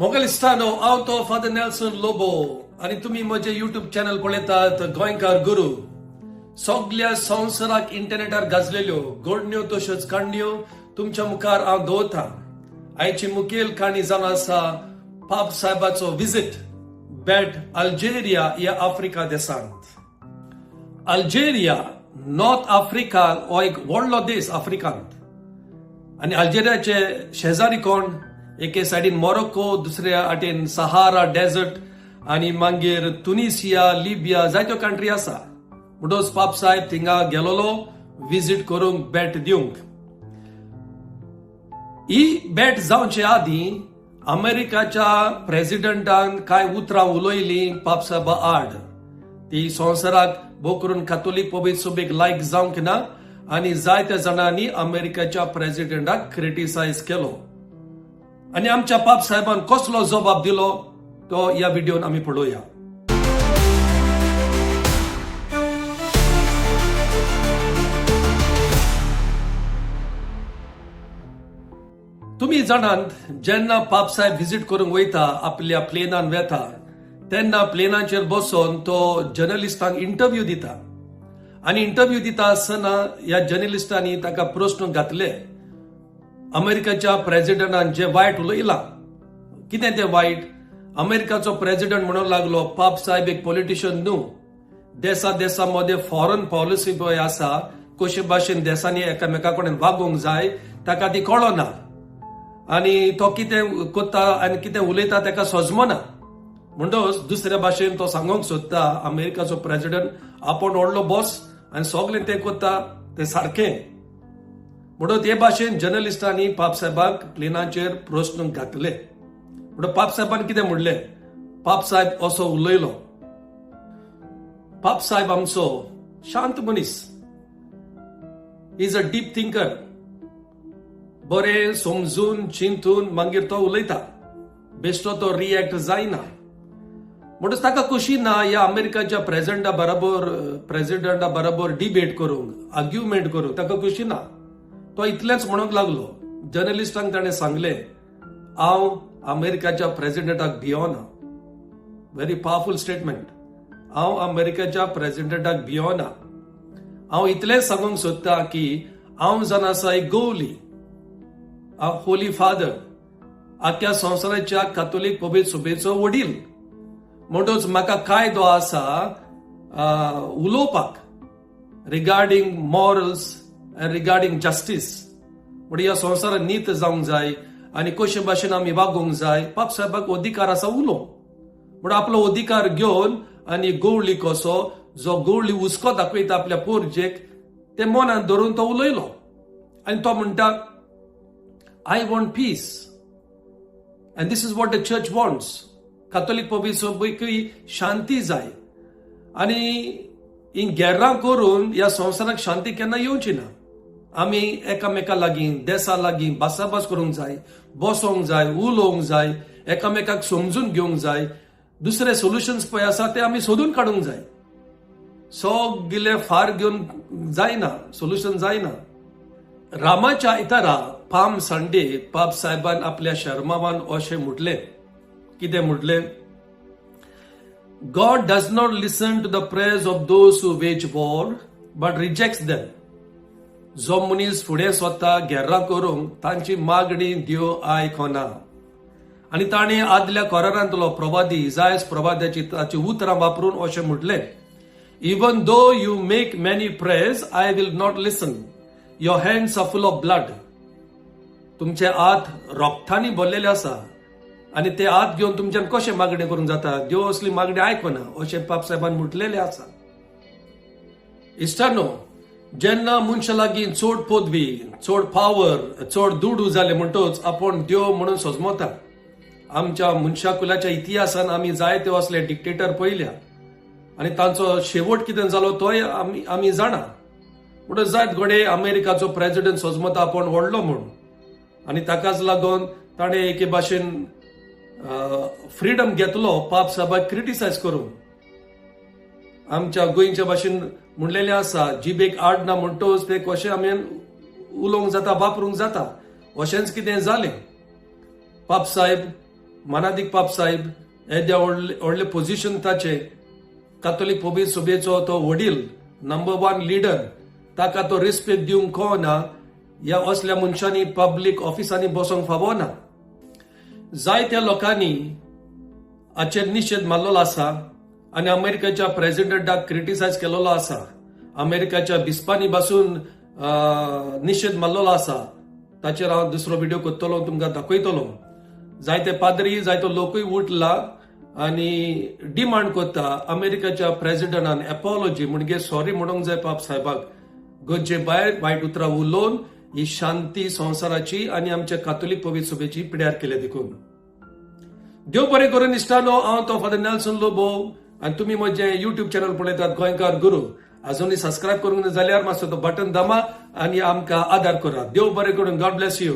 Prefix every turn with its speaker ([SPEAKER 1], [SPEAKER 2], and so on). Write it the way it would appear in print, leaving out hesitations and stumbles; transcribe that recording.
[SPEAKER 1] मोगलिस्तानो हांव तो father Nelson Lobo आणि तुम्ही म्हजे युट्यूब चॅनल पळयतात गोंयकार गुरू. सगळ्या संवसाराक इंटरनेटार गाजलेल्यो घडण्यो तश्योच काणयो तुमच्या मुखार हांव दवरतां. आयची मुखेल काणी जावन आसा पाप साहेबाचो विजिट बॅट अल्जेरिया या आफ्रिका देशांत. अल्जेरिया नॉर्थ आफ्रिका हो एक व्हडलो देश आफ्रिकांत आणि अल्जेरियाचे शेजारी कोण? एके सायडीन मोरोक्को, दुसऱ्या वाटेन सहारा डेझर्ट आणि मागीर तुनिसिया, लिबिया जायत्यो कंट्री आसा. म्हणटच पाप साहेब थिंगा गेलोलो विजिट करूंक बॅट दिवंक. ही बॅट जावचे आदीं अमेरिकाच्या प्रेसिडेंटान कांय उतरां उलयली पाप साहेबा आड. ती संवसाराक भोव करून कॅथोलिक पबीत सभेक लायक जावंक ना आणि जायत्या जाणांनी अमेरिकेच्या प्रेसिडेंटाक क्रिटिसायज केलो. आणि आमच्या पाप साहेबान कसलो जबाब दिलो तो या व्हिडिओन आम्ही पळोवया. तुम्ही जाणात जेन्ना पाप साहेब व्हिजिट करूंक वयता, आपल्या प्लेनान वेता, तेन्ना प्लेनाचेर बसून तो जर्नलिस्टांक इंटरव्यू दिता. आणि इंटरव्यू दिता आसतना ह्या जर्नलिस्टांनी ताका प्रश्न घातले. अमेरिकेच्या प्रेसिडेंटान जे वायट उलयला, कितें ते वायट? अमेरिकाचो प्रेसिडेंट म्हणूंक लागलो पाप साहेब एक पॉलिटिशियन न्हू. देशामध्ये फॉरेन पॉलिसी पळय आसा, कशे भाशेन देशांनी एकामेका कडेन वागूंक जाय ताका ती कळना. आणि तो कितें कोत्ता आनी कितें उलयता ताका सजमना. म्हणटच दुसऱ्या भाशेन तो सांगूंक सोदता अमेरिकाचो प्रेसिडेंट आपूण व्हडलो बॉस आनी सगळें तें कोत्ता तें सारकें. म्हणून हे भाशेन जर्नलिस्टांनी पाप साहेबाक प्लेनाचेर प्रश्न घातले. म्हणून पाप साहेबान कितें म्हणलें? पाप साहेब असो उलयलो. पाप साहेब आमचो शांत मनीस, इज अ डीप थिंकर. बरें समजून चिंतून मागीर तो उलयता. बेश्टो तो रिएक्ट जायना. म्हणून ताका खुशी ना ह्या अमेरिकाच्या प्रेसिडेंटा बरोबर डिबेट करूंक, आर्ग्युमेंट करूंक ताका खुशी ना. तो इतलेंच म्हणूंक लागलो. जर्नलिस्टांक ताणें सांगलें, हांव अमेरिकाच्या प्रेसिडेंटाक भियोना. Very powerful statement. हांव अमेरिकेच्या प्रेसिडेंटाक भियोना. हांव इतलेंच सांगूंक सोदता की हांव जावन आसा एक गवली, होली फादर, आख्या संवसाराच्या कॅथोलिक पबीत सभेचो वडील. म्हणटच म्हाका कायदो आसा उलोवपाक regarding morals and regarding justice. म्हणजे ह्या संवसारात नीत जावंक जाय आणि कशे भाशेन आमी वागोवंक जाय. पाप साहेबाक अधिकार आसा उलोवंक. म्हणून आपलो अधिकार घेवन आनी गवळी कसो जो गवळी हुस्को दाखयता आपल्या पोरजेक, ते मनात धरून तो उलयलो. आनी तो म्हणटा, I want peace and this is what the church wants. Catholic पबीत सभेकूय शांती जाय आणि ही गेर्रां करून ह्या संवसाराक शांती केन्ना येवची ना. आमी एकामेका लागीं, देशा लागीं भासाभास करूंक जाय, बसोंक जाय, उलोवंक जाय, एकामेकाक समजून घेवंक जाय. दुसरे सोल्युशन्स पळय आसा ते आमी सोदून काडूंक जाय. सगळे फार घेवन जायना, सोल्युशन जायना. रामाच्या आयतारा पाम संडे पाप साहेबान आपल्या शर्मावान अशें म्हटलें. कितें म्हटलें? God does not listen to the prayers of those who wage war, but rejects them. जो मनीस फुडें स्वता गेर्रां करूंक तांची मागणी देव आयकना. आनी ताणें आदल्या कोरांतलो प्रवादी इसायास प्रवाद्याची ताची उतरां वापरून अशें म्हटलें, even though you make many prayers I will not listen. Your hands are full of blood. तुमचे हात रोगतांनी भरलेले आसा आणि ते हात घेऊन तुमच्यान कशे मागणी करूंक जाता? देव असली मागणी आयकना अशें पाप साहेबान म्हटलेले आसा. इश्टानो, जेन्ना मनशा लागीं चड पदवी, चड पावर, चड दुडू जाले म्हणटच आपूण देव म्हणून सजमता. आमच्या मनशाकुलाच्या इतिहासान आमी जायते असले डिक्टेटर पळयल्या आणि तांचो शेवट कितें जालो तोय आमी जाणा. म्हणून जायत घडे अमेरिकाचो प्रेसिडेंट सजमता आपूण व्हडलो म्हणून. आणि ताकाच लागून ताणें एके भाशेन फ्रीडम घेतलो पाप साहेबाक क्रिटिसायज करून. आमच्या गोंयच्या भाशेन म्हणलेले आसा, जिबेक आड ना म्हणटच ते कशें आमी उलोवंक जाता, वापरूंक जाता. अशेंच कितें जालें. पाप साहेब मानादीक पाप साहेब येद्या व्हडले पोझिशन ताचे कातोलीक पब्लीक सभेचो तो वडील नंबर 1 लिडर ताका तो रिस्पेक्ट दिवंक कळना ह्या असल्या मनशांनी पब्लीक ऑफिसांनी बसोंक फावना. जायत्या लोकांनी हाचेर निशेध मारलेलो आसा आनी अमेरिकेच्या प्रेसिडेंटाक क्रिटिसायज केलेलो आसा. अमेरिकेच्या बिस्पांनी बसून निशेध मारलेलो आसा. ताचेर हांव दुसरो व्हिडिओ करतलो, तुमकां दाखयतलो. जायते पाद्री जायतो लोकूय उठला आनी डिमांड करता अमेरिकेच्या प्रेसिडेंटान एपॉलॉजी म्हणजे सॉरी म्हणूंक जाय पाप साहेबाक. गरजे भायर वायट उतरां उलोवन ही शांती संवसाराची आनी आमच्या कातोलीक पवित्र सभेची पिड्यार केल्या देखून. देव बरें करून इश्टानो, हांव तो फादर नेल्सन लोबो आनी तुमी म्हजें युट्यूब चॅनल पळयतात गोंयकार गुरू. अजूनही सबस्क्राईब करूंक ना जाल्यार मातसो तो बटन दामा आनी आमकां आदार करा. देव बरें करून. God bless you.